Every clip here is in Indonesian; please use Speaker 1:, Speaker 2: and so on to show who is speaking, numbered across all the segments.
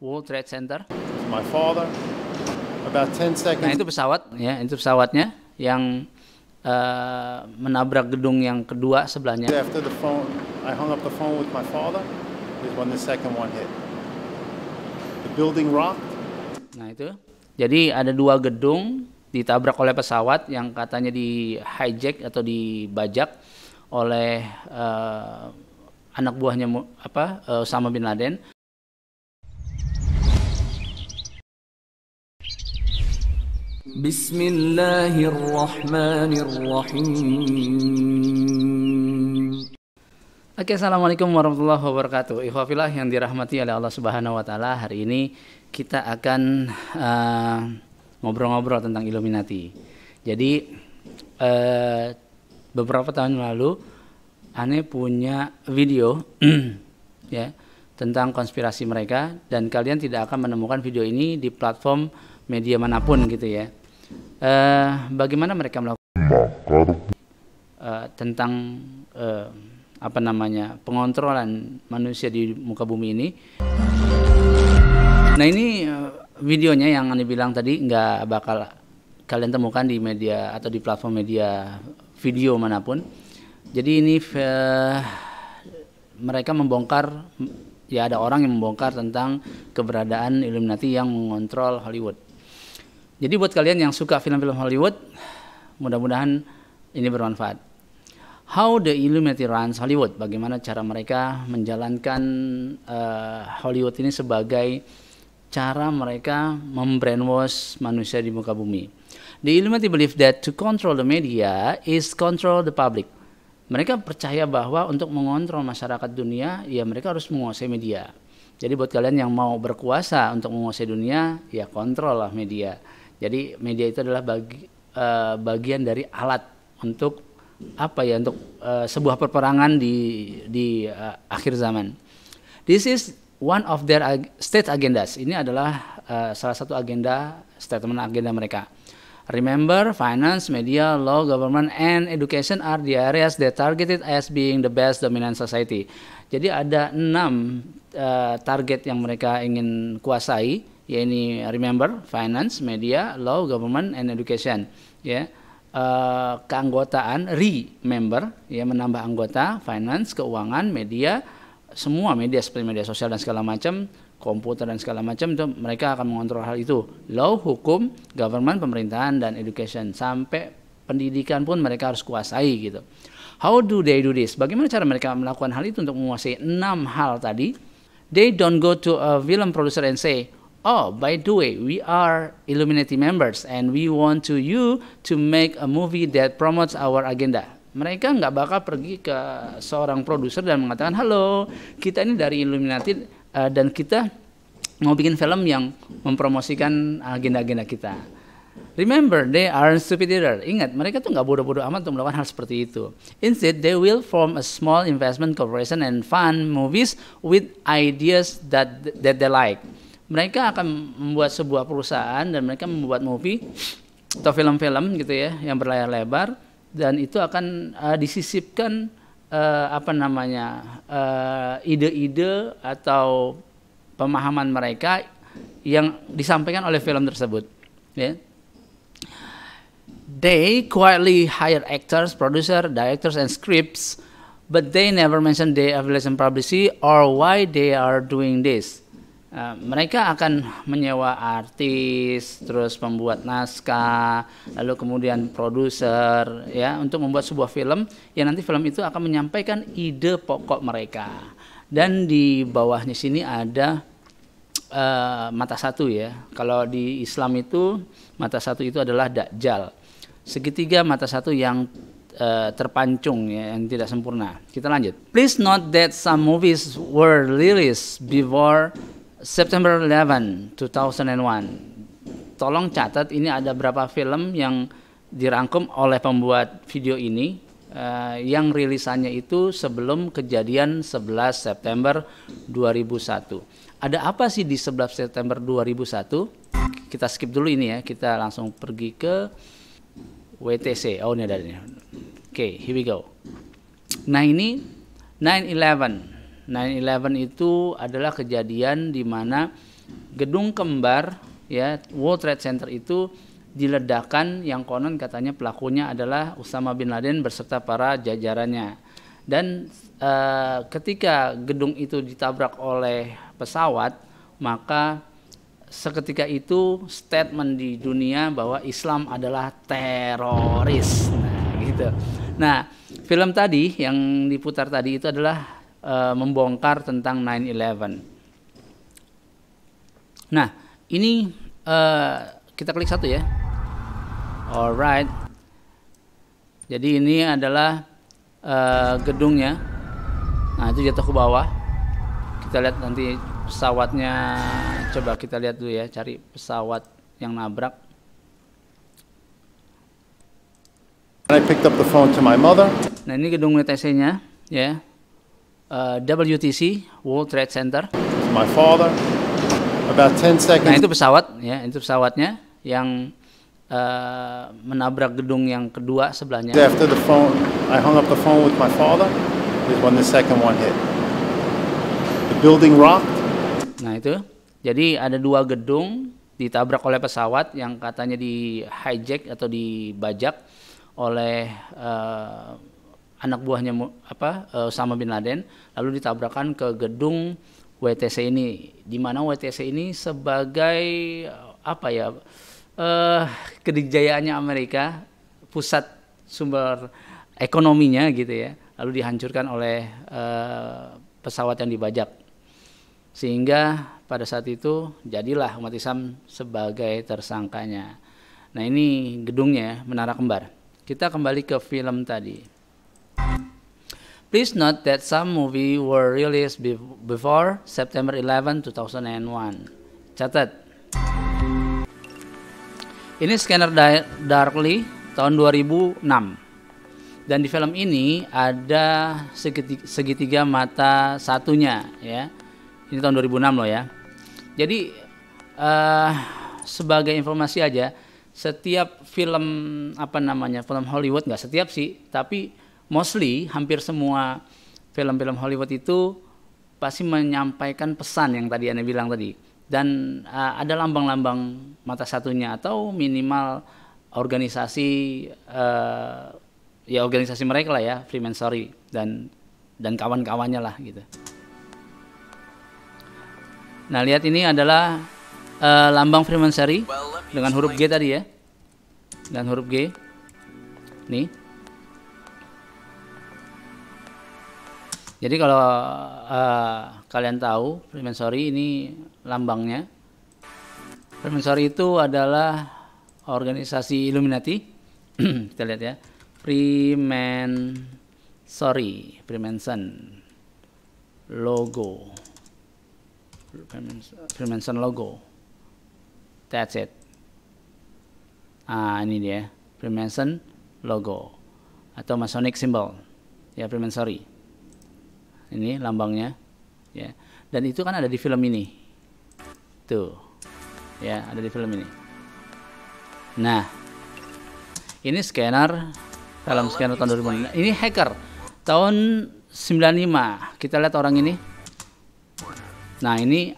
Speaker 1: World Trade Center.
Speaker 2: My father, about 10 seconds.
Speaker 1: Nah itu pesawat, ya, itu pesawatnya yang menabrak gedung yang kedua sebelahnya.
Speaker 2: After I hung up the phone with my father, is when the second one hit. The building rocked.
Speaker 1: Nah itu, jadi ada dua gedung ditabrak oleh pesawat yang katanya di hijack atau dibajak oleh anak buahnya Osama bin Laden. Bismillahirrahmanirrahim. Oke, assalamualaikum warahmatullahi wabarakatuh. Ikhwafillah yang dirahmati oleh Allah Subhanahu Wa Taala. Hari ini kita akan ngobrol-ngobrol tentang Illuminati. Jadi beberapa tahun lalu, Ane punya video ya tentang konspirasi mereka, dan kalian tidak akan menemukan video ini di platform media manapun gitu ya. Bagaimana mereka melakukan tentang pengontrolan manusia di muka bumi ini. Nah ini videonya yang Ane bilang tadi nggak bakal kalian temukan di media atau di platform media video manapun. Jadi ini mereka membongkar, ya ada orang yang membongkar tentang keberadaan Illuminati yang mengontrol Hollywood. Jadi buat kalian yang suka film-film Hollywood, mudah-mudahan ini bermanfaat. How the Illuminati runs Hollywood? Bagaimana cara mereka menjalankan Hollywood ini sebagai cara mereka membrainwash manusia di muka bumi. The Illuminati believe that to control the media is control the public. Mereka percaya bahwa untuk mengontrol masyarakat dunia, ya mereka harus menguasai media. Jadi buat kalian yang mau berkuasa untuk menguasai dunia, ya kontrol lah media. Jadi media itu adalah bagian dari alat untuk untuk sebuah perperangan di akhir zaman. This is one of their state agendas. Ini adalah salah satu statement agenda mereka. Remember, finance, media, law, government, and education are the areas that targeted as being the best dominant society. Jadi ada 6 target yang mereka ingin kuasai, yaitu remember, finance, media, law, government, and education. Ya, keanggotaan, remember, ya menambah anggota, finance, keuangan, media, semua media seperti media sosial dan segala macam, komputer dan segala macam, itu mereka akan mengontrol hal itu. Law, hukum, government, pemerintahan, dan education, sampai pendidikan pun mereka harus kuasai gitu. How do they do this? Bagaimana cara mereka melakukan hal itu untuk menguasai 6 hal tadi? They don't go to a film producer and say, oh, by the way, we are Illuminati members and we want you to make a movie that promotes our agenda. Mereka nggak bakal pergi ke seorang produser dan mengatakan, halo, kita ini dari Illuminati dan kita mau bikin film yang mempromosikan agenda-agenda kita. Remember, they are stupid either. Ingat, mereka tuh nggak bodoh-bodoh amat untuk melakukan hal seperti itu. Instead, they will form a small investment corporation and fund movies with ideas that they like. Mereka akan membuat sebuah perusahaan dan mereka membuat movie atau film-film gitu ya yang berlayar lebar, dan itu akan disisipkan ide-ide atau pemahaman mereka yang disampaikan oleh film tersebut. Ya. They quietly hire actors, producer, directors, and scripts, but they never mention their affiliation publicity or why they are doing this. Mereka akan menyewa artis, terus pembuat naskah, lalu kemudian produser, ya, untuk membuat sebuah film yang nanti film itu akan menyampaikan ide pokok mereka. Dan di bawahnya sini ada mata satu ya. Kalau di Islam itu mata satu itu adalah Dajjal. Segitiga mata satu yang terpancung ya, yang tidak sempurna. Kita lanjut. Please note that some movies were released before September 11, 2001. Tolong catat, ini ada berapa film yang dirangkum oleh pembuat video ini yang rilisannya itu sebelum kejadian 11 September 2001. Ada apa sih di 11 September 2001? Kita skip dulu ini ya, kita langsung pergi ke WTC. Oh, ini ada ini. Oke, here we go. Nah ini 9/11. 9/11 itu adalah kejadian di mana gedung kembar ya World Trade Center itu diledakkan, yang konon katanya pelakunya adalah Usama bin Laden beserta para jajarannya. Dan ketika gedung itu ditabrak oleh pesawat, maka seketika itu statement di dunia bahwa Islam adalah teroris. Nah, gitu. Nah, film tadi yang diputar tadi itu adalah membongkar tentang 9/11. Nah, ini kita klik satu ya. Alright. Jadi ini adalah gedungnya. Nah, itu jatuh ke bawah. Kita lihat nanti pesawatnya. Coba kita lihat dulu ya, cari pesawat yang nabrak.
Speaker 2: I picked up the phone to my mother.
Speaker 1: Nah, ini gedung WTC-nya ya. WTC World Trade Center.
Speaker 2: My father. About 10 seconds.
Speaker 1: Nah, itu pesawat ya, itu pesawatnya yang menabrak gedung yang kedua sebelahnya.
Speaker 2: After the phone, I hung up the phone with my father, is when the second one hit. The building rocked.
Speaker 1: Nah, itu. Jadi ada dua gedung ditabrak oleh pesawat yang katanya di hijack atau dibajak oleh anak buahnya Osama bin Laden, lalu ditabrakkan ke gedung WTC ini, di mana WTC ini sebagai kedikjayaannya Amerika, pusat sumber ekonominya gitu ya, lalu dihancurkan oleh pesawat yang dibajak, sehingga pada saat itu jadilah umat Islam sebagai tersangkanya. Nah, ini gedungnya, Menara Kembar. Kita kembali ke film tadi. Please note that some movies were released before September 11, 2001. Catat. Ini Scanner Darkly tahun 2006. Dan di film ini ada segitiga mata satunya ya. Ini tahun 2006 loh ya. Jadi sebagai informasi aja, setiap film film Hollywood, nggak setiap sih, tapi mostly hampir semua film-film Hollywood itu pasti menyampaikan pesan yang tadi Anda bilang tadi, dan ada lambang-lambang mata satunya atau minimal organisasi organisasi mereka lah ya, Freemasonry dan kawan-kawannya lah gitu. Nah, lihat ini adalah lambang Freemasonry dengan huruf G tadi ya, dan huruf G nih. Jadi kalau kalian tahu Freemasonry ini lambangnya, Freemasonry itu adalah organisasi Illuminati. Kita lihat ya, Freemason logo, Freemason logo. That's it. Ini dia Freemason logo atau Masonic symbol ya, Freemasonry. Ini lambangnya ya, dan itu kan ada di film ini tuh ya, ada di film ini. Nah, ini scanner, film scanner tahun 2000. Ini hacker tahun 95. Kita lihat orang ini. Nah, ini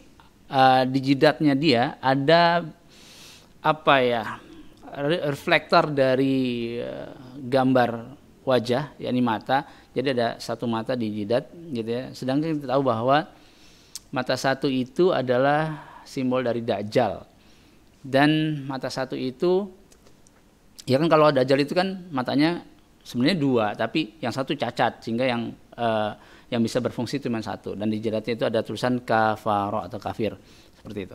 Speaker 1: di jidatnya dia ada reflektor dari gambar wajah, yakni mata. Jadi ada satu mata di jidat gitu ya. Sedangkan kita tahu bahwa mata satu itu adalah simbol dari Dajjal. Dan mata satu itu ya kan, kalau Dajjal itu kan matanya sebenarnya dua, tapi yang satu cacat, sehingga yang bisa berfungsi cuma satu, dan di jidatnya itu ada tulisan kafaro atau kafir seperti itu.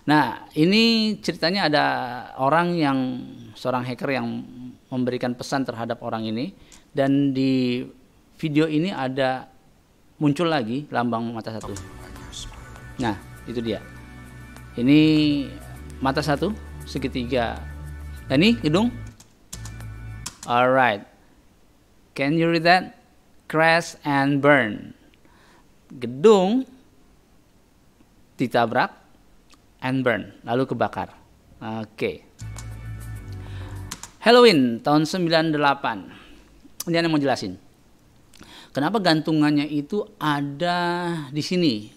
Speaker 1: Nah, ini ceritanya ada seorang hacker yang memberikan pesan terhadap orang ini, dan di video ini ada muncul lagi lambang mata satu. Nah, itu dia. Ini mata satu segitiga. Dan ini gedung. Alright. Can you read that? Crash and burn. Gedung ditabrak and burn, lalu kebakar. Oke. Halloween tahun 98. Ini Anda mau jelasin. Kenapa gantungannya itu ada di sini?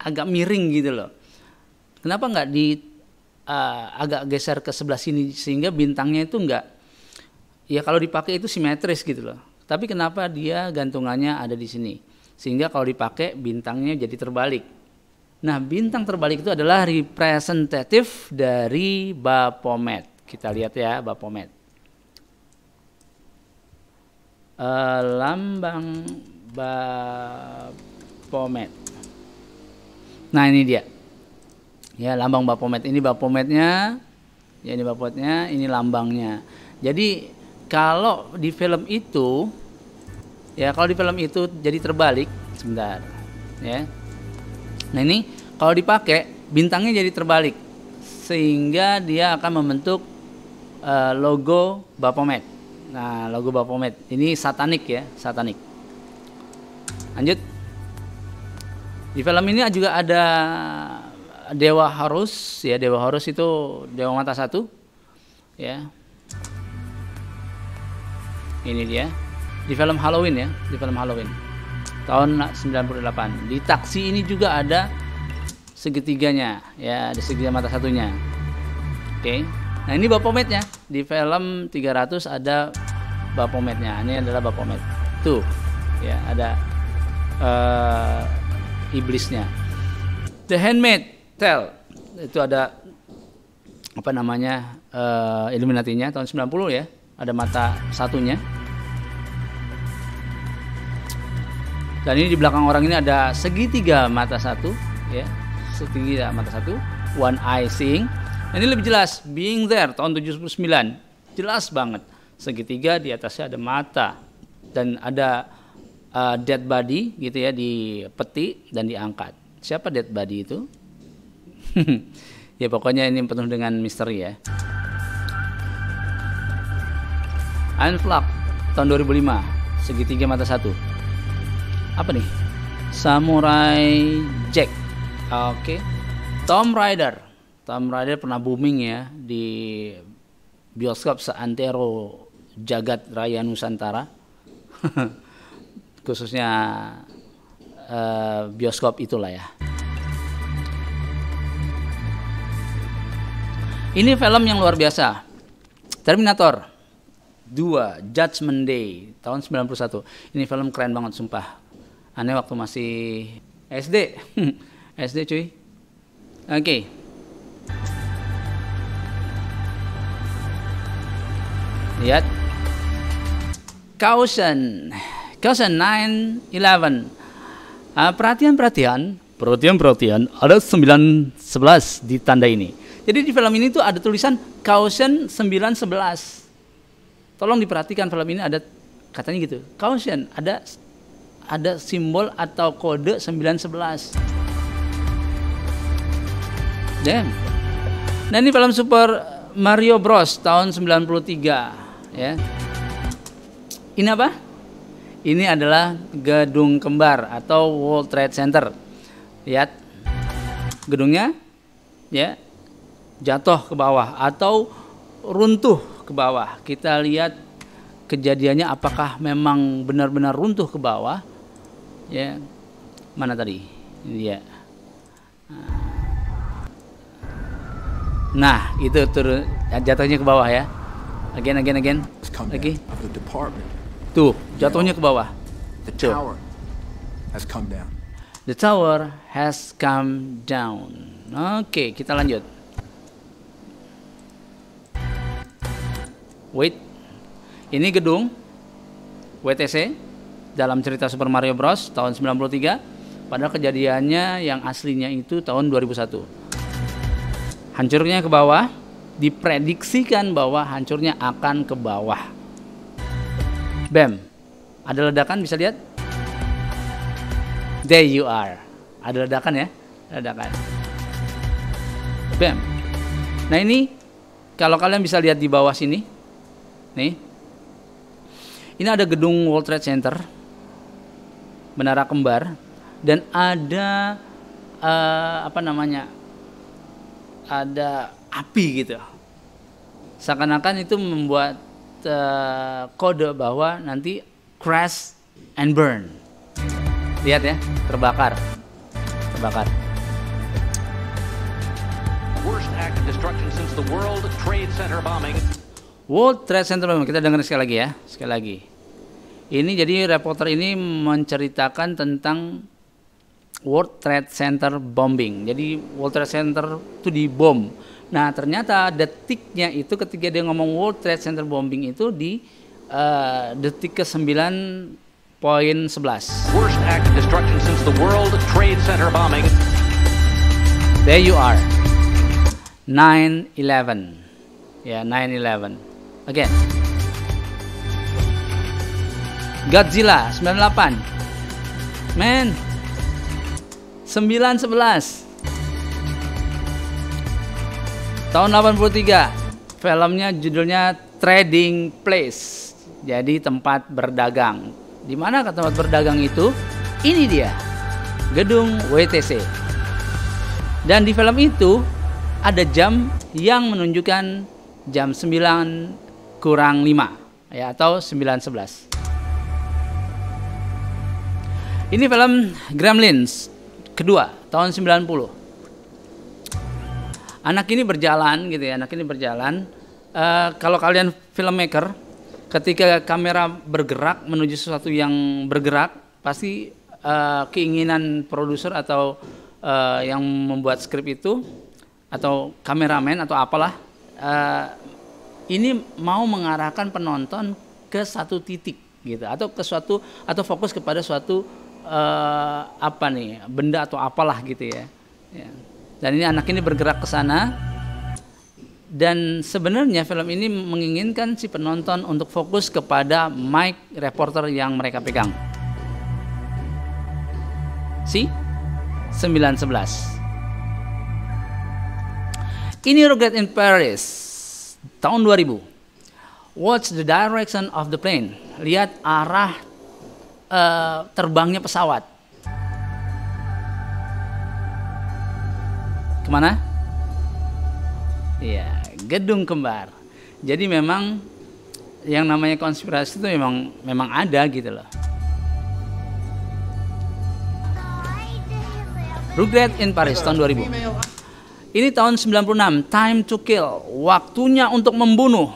Speaker 1: Agak miring gitu loh. Kenapa nggak di agak geser ke sebelah sini sehingga bintangnya itu nggak, ya kalau dipakai itu simetris gitu loh. Tapi kenapa dia gantungannya ada di sini? Sehingga kalau dipakai bintangnya jadi terbalik. Nah, bintang terbalik itu adalah representatif dari Baphomet. Kita lihat ya Baphomet. Lambang Baphomet. Nah, ini dia. Ya, lambang Baphomet. Ini Baphometnya. Ya, ini Baphometnya, ini lambangnya. Jadi kalau di film itu, ya kalau di film itu jadi terbalik, sebentar, ya. Nah ini kalau dipakai bintangnya jadi terbalik, sehingga dia akan membentuk logo Baphomet. Nah logo Baphomet ini satanik ya, satanik. Lanjut. Di film ini juga ada Dewa Horus, ya Dewa Horus itu dewa mata satu, ya. Ini dia di film Halloween ya, di film Halloween tahun 98. Di Taksi ini juga ada segitiganya, ya ada segitiga mata satunya. Oke. Nah ini Baphometnya di film 300 ada Baphometnya. Ini adalah Baphomet. Tuh, ya ada iblisnya. The Handmaid's Tale itu ada apa namanya Illuminati-nya tahun 90 ya. Ada mata satunya. Dan ini di belakang orang ini ada segitiga mata satu, ya, segitiga mata satu, one eye seeing. Ini lebih jelas, Being There tahun 79, jelas banget. Segitiga di atasnya ada mata dan ada dead body gitu ya di peti dan diangkat. Siapa dead body itu? Ya pokoknya ini penuh dengan misteri ya. Unplugged tahun 2005, segitiga mata satu. Apa nih? Samurai Jack. Oke. Tomb Raider. Tomb Raider pernah booming ya di bioskop seantero jagat raya Nusantara. Khususnya bioskop itulah ya. Ini film yang luar biasa. Terminator 2 Judgment Day tahun 91. Ini film keren banget sumpah. Aneh waktu masih SD. SD cuy. Oke. Lihat. Caution 9/11. Perhatian, ada 9/11 di tanda ini. Jadi di film ini tuh ada tulisan Caution 9/11. Tolong diperhatikan film ini ada katanya gitu. Caution, ada simbol atau kode 9/11. Damn. Nah ini film Super Mario Bros tahun 93 ya. Ini apa? Ini adalah gedung kembar atau World Trade Center. Lihat. Gedungnya ya jatuh ke bawah atau runtuh ke bawah. Kita lihat kejadiannya apakah memang benar-benar runtuh ke bawah. Ya. Mana tadi? Ini dia. Nah, itu turun jatuhnya ke bawah ya. Again. Lagi. Tuh, jatuhnya ke bawah.
Speaker 3: The tower has come down.
Speaker 1: The tower has come down. Oke, kita lanjut. Wait. Ini gedung WTC dalam cerita Super Mario Bros tahun 93. Padahal kejadiannya yang aslinya itu tahun 2001. Hancurnya ke bawah, diprediksikan bahwa hancurnya akan ke bawah. Bam. Ada ledakan, bisa lihat? There you are. Ada ledakan ya? Ledakan. Bam. Nah ini kalau kalian bisa lihat di bawah sini. Nih. Ini ada gedung World Trade Center. Menara kembar dan ada ada api gitu. Seakan-akan itu membuat kode bahwa nanti crash and burn. Lihat ya, terbakar.
Speaker 4: act of destruction since the World Trade Center bombing.
Speaker 1: World Trade Center bombing, kita dengar sekali lagi ya, sekali lagi. Ini jadi reporter ini menceritakan tentang World Trade Center bombing. Jadi World Trade Center itu dibom. Nah ternyata detiknya itu ketika dia ngomong World Trade Center bombing itu di detik ke 9.11.
Speaker 4: Worst act of destruction since the World Trade Center bombing.
Speaker 1: There you are. 9/11. Ya, 9/11. Again. Godzilla 98. Man. 9/11. Tahun 83. Filmnya judulnya Trading Place. Jadi tempat berdagang. Di mana tempat berdagang itu? Ini dia. Gedung WTC. Dan di film itu ada jam yang menunjukkan jam 9 kurang 5 ya, atau 9:11. Ini film Gremlins kedua tahun 90. Anak ini berjalan gitu ya, anak ini berjalan. Kalau kalian filmmaker, ketika kamera bergerak menuju sesuatu yang bergerak, pasti keinginan produser atau yang membuat skrip itu atau kameramen atau apalah ini mau mengarahkan penonton ke satu titik gitu, atau ke suatu, atau fokus kepada suatu apa nih, benda atau apalah gitu ya. Dan ini anak ini bergerak ke sana, dan sebenarnya film ini menginginkan si penonton untuk fokus kepada mic reporter yang mereka pegang. Si 9/11. Ini Rocket in Paris tahun 2000. Watch the direction of the plane. Lihat arah terbangnya pesawat. Kemana? Iya, gedung kembar. Jadi memang yang namanya konspirasi itu memang ada gitu loh. Rocket in Paris tahun 2000. Ini tahun 96, Time to Kill, waktunya untuk membunuh.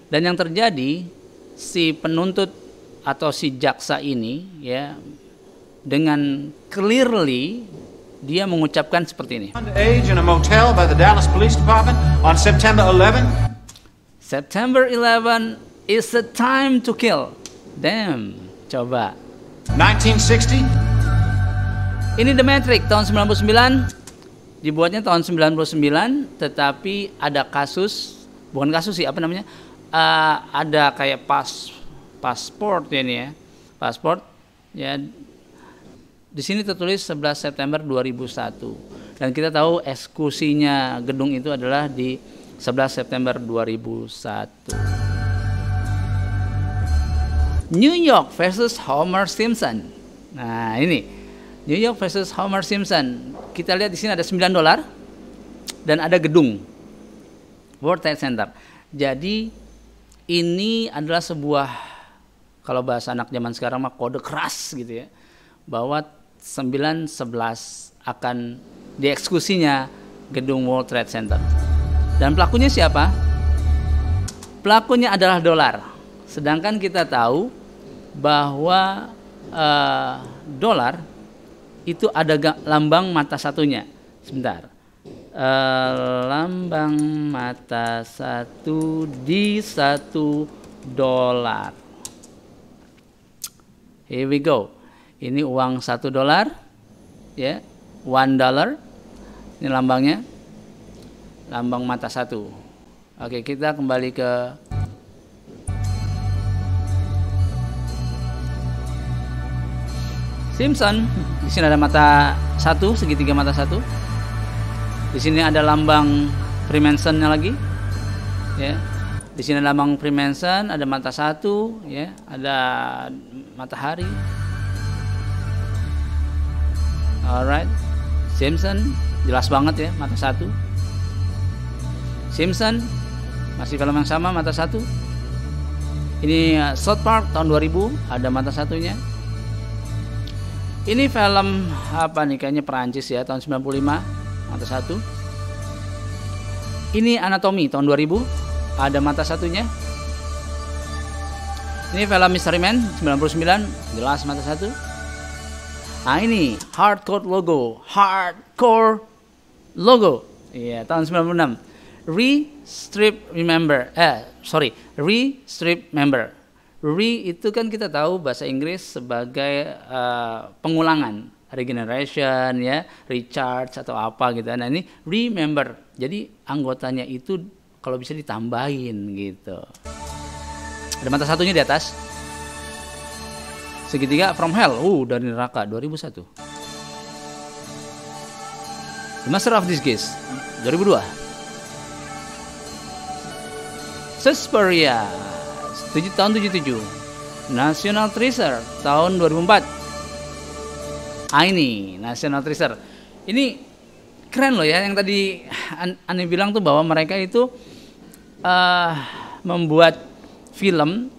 Speaker 1: Dan yang terjadi, si penuntut atau si jaksa ini ya, dengan clearly dia mengucapkan seperti ini.
Speaker 5: Underage in a motel by the Dallas Police Department on September 11.
Speaker 1: September 11 is the time to kill. Damn, coba.
Speaker 5: 1960.
Speaker 1: Ini The Matrix tahun 99. Dibuatnya tahun 99, tetapi ada kasus, bukan kasus sih, apa namanya? Ada kayak paspor ya ini ya. Paspor ya. Di sini tertulis 11 September 2001. Dan kita tahu eksekusinya gedung itu adalah di 11 September 2001. New York versus Homer Simpson. Nah, ini New York versus Homer Simpson. Kita lihat di sini ada $9 dan ada gedung World Trade Center. Jadi ini adalah sebuah, kalau bahasa anak zaman sekarang mah kode keras gitu ya, bahwa 9/11 akan dieksekusinya gedung World Trade Center. Dan pelakunya siapa? Pelakunya adalah dolar. Sedangkan kita tahu bahwa dolar itu ada lambang mata satunya. Sebentar. Lambang mata satu di $1. Here we go. Ini uang $1 ya, $1. Ini lambangnya, lambang mata satu. Oke, kita kembali ke Simpson. Di sini ada mata satu, segitiga mata satu. Di sini ada lambang Freemason-nya lagi, ya. Di sini ada lambang Freemason, ada mata satu, ya, ada matahari. Alright, Simpson jelas banget ya, mata satu. Simpson masih film yang sama, mata satu. Ini South Park tahun 2000, ada mata satunya. Ini film apa nih, kayaknya Perancis ya, tahun 95, mata satu. Ini Anatomy tahun 2000, ada mata satunya. Ini film Mystery Man 99, jelas mata satu. Nah ini Hardcore Logo, iya tahun 96. Re-Strip Member. Re itu kan kita tahu bahasa Inggris sebagai pengulangan, regeneration ya, recharge atau apa gitu. Nah ini remember, jadi anggotanya itu kalau bisa ditambahin gitu. Ada mata satunya di atas. Segitiga From Hell, dari neraka 2001. The Master of Disguise 2002. Suspiria tahun 77. National Treasure tahun 2004. Ini National Treasure. Ini keren loh ya, yang tadi Ani bilang tuh bahwa mereka itu membuat film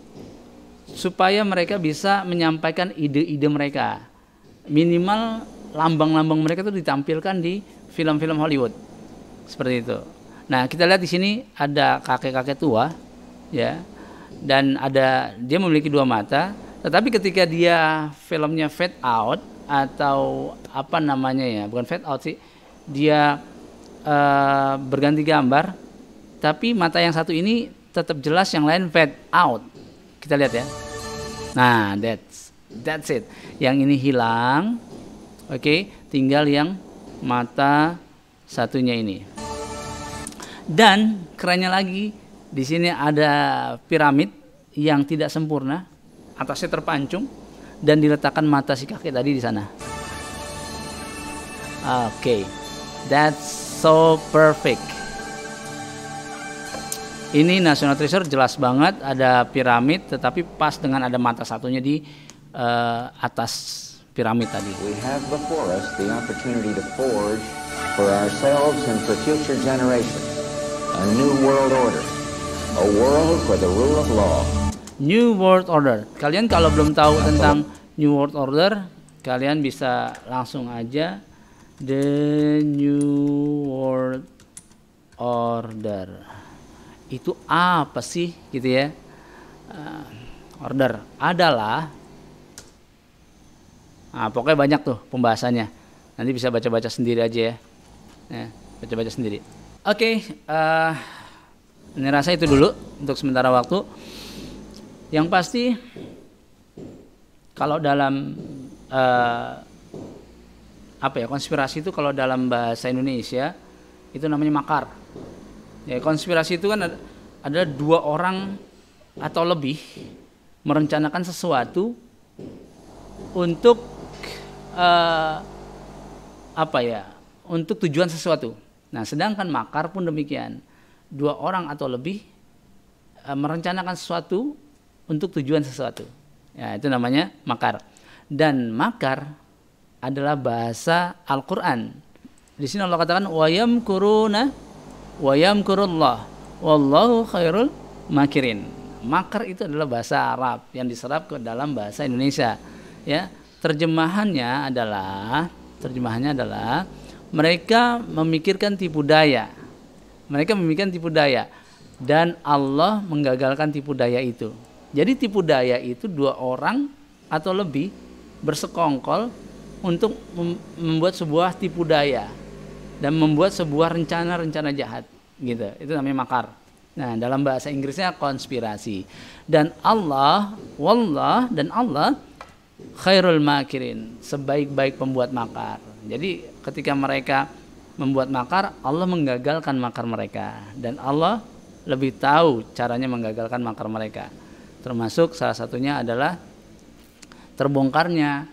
Speaker 1: supaya mereka bisa menyampaikan ide-ide mereka. Minimal lambang-lambang mereka itu ditampilkan di film-film Hollywood. Seperti itu. Nah, kita lihat di sini ada kakek-kakek tua ya. Dan dia memiliki 2 mata, tetapi ketika dia filmnya fade out atau apa namanya ya, bukan fade out sih, dia berganti gambar, tapi mata yang satu ini tetap jelas, yang lain fade out. Kita lihat ya. Nah, that's it. Yang ini hilang. Oke, tinggal yang mata satunya ini. Dan kerennya lagi, di sini ada piramid yang tidak sempurna, atasnya terpancung dan diletakkan mata si kakek tadi di sana. Oke, that's so perfect. Ini National Treasure jelas banget, ada piramid, tetapi pas dengan ada mata satunya di atas piramid tadi.
Speaker 6: We have before us the opportunity to forge for ourselves and for future generations a new world order, a world for the rule of law.
Speaker 1: New World Order. Kalian kalau belum tahu tentang New World Order, kalian bisa langsung aja The New World Order. Itu apa sih gitu ya? Order adalah, pokoknya banyak tuh pembahasannya. Nanti bisa baca-baca sendiri aja ya. Baca-baca sendiri. Oke, ini rasa itu dulu untuk sementara waktu. Yang pasti kalau dalam konspirasi itu, kalau dalam bahasa Indonesia itu namanya makar. Ya, konspirasi itu kan ada 2 orang atau lebih merencanakan sesuatu untuk untuk tujuan sesuatu. Nah, sedangkan makar pun demikian. 2 orang atau lebih merencanakan sesuatu untuk tujuan sesuatu. Ya, itu namanya makar. Dan makar adalah bahasa Al-Qur'an. Di sini Allah katakan wa yamkuruna wa yamkurullah wallahu khairul makirin. Makar itu adalah bahasa Arab yang diserap ke dalam bahasa Indonesia. Ya, terjemahannya adalah mereka memikirkan tipu daya. Mereka memikirkan tipu daya dan Allah menggagalkan tipu daya itu. Jadi tipu daya itu 2 orang atau lebih bersekongkol untuk membuat sebuah tipu daya dan membuat sebuah rencana-rencana jahat gitu. Itu namanya makar. Nah, dalam bahasa Inggrisnya konspirasi. Dan Allah khairul makirin, sebaik-baik pembuat makar. Jadi ketika mereka membuat makar, Allah menggagalkan makar mereka, dan Allah lebih tahu caranya menggagalkan makar mereka. Termasuk salah satunya adalah terbongkarnya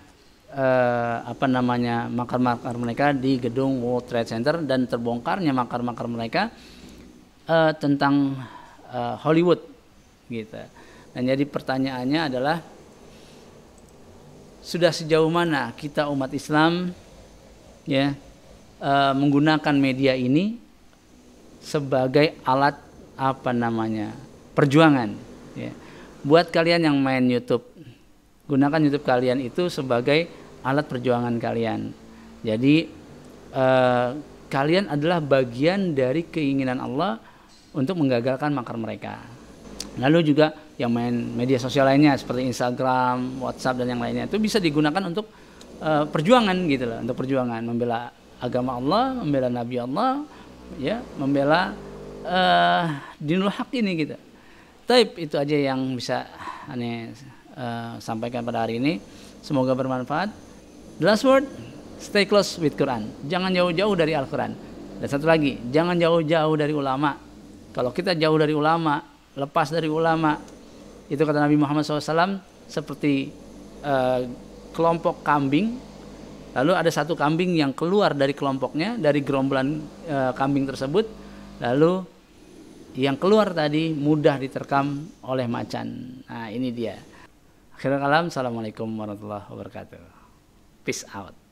Speaker 1: makar-makar mereka di gedung World Trade Center, dan terbongkarnya makar-makar mereka tentang Hollywood gitu. Dan jadi pertanyaannya adalah, sudah sejauh mana kita umat Islam ya menggunakan media ini sebagai alat perjuangan ya. Buat kalian yang main YouTube, gunakan YouTube kalian itu sebagai alat perjuangan kalian. Jadi kalian adalah bagian dari keinginan Allah untuk menggagalkan makar mereka. Lalu juga yang main media sosial lainnya seperti Instagram, WhatsApp dan yang lainnya itu bisa digunakan untuk perjuangan gitu loh, untuk perjuangan membela agama Allah, membela Nabi Allah, ya, membela dinul haq ini gitu. Taib, itu aja yang bisa aneh sampaikan pada hari ini. Semoga bermanfaat. The last word, stay close with Quran. Jangan jauh-jauh dari Al-Quran. Dan satu lagi, jangan jauh-jauh dari ulama. Kalau kita jauh dari ulama, lepas dari ulama, itu kata Nabi Muhammad SAW seperti kelompok kambing. Lalu ada satu kambing yang keluar dari kelompoknya, dari gerombolan kambing tersebut. Lalu yang keluar tadi mudah diterkam oleh macan. Nah, ini dia. Akhirul kalam, assalamualaikum warahmatullahi wabarakatuh. Peace out.